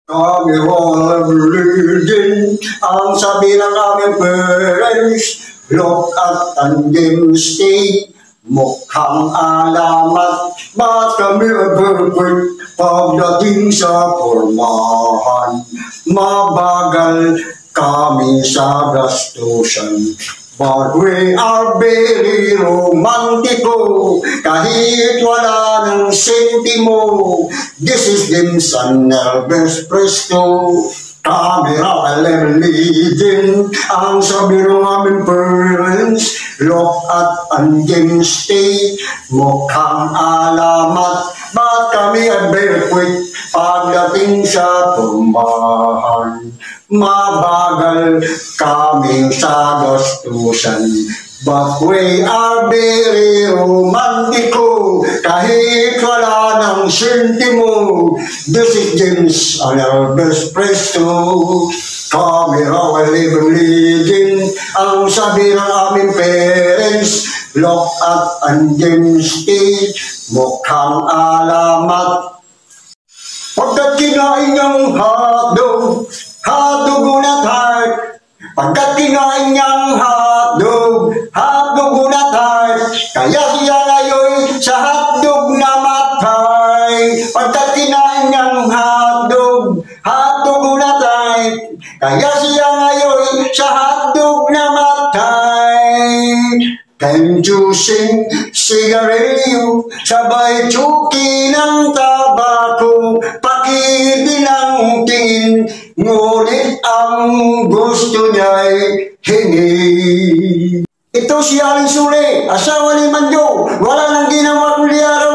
Kami all din ang sabi ng aming parents, look at tandem stay, mukhang alamat, ba't kami perfect pagdating sa pormahan, mabagal kami sa gastusan. But we are very romantiko, kahit wala ng sentimo. This is Dimson Elvis Presto. Kami raw 11 leading ang sabi ng aming parents, look at andin stay, mukhang alamat, ba't kami ay barefoot pagdating sa tumbahan, mabagal kaming sa gastusan. But we are very romantiko, kahit wala ng sentimo. This is James Elvis Presto. Kami raw ay living ang sabi ng aming parents, look at andin stay, mukhang alamat. Pagkat kinain niyang hotdog, hotdog ulit heart. Pagkat kinain niyang hotdog, hotdog ulit heart. Kaya siya ngayon sa hotdog namatay. Pagkat kinain niyang hotdog, hotdog ulit heart. Kaya siya ngayon sa hotdog namatay. Can't you sing sigarilyo, sabay tsuki ng tabako, pakibin ang tingin, ngunit ang gusto niya'y hingi. Ito si Aling Sule, asawa ni Manjo, wala nang ginawa kundi araw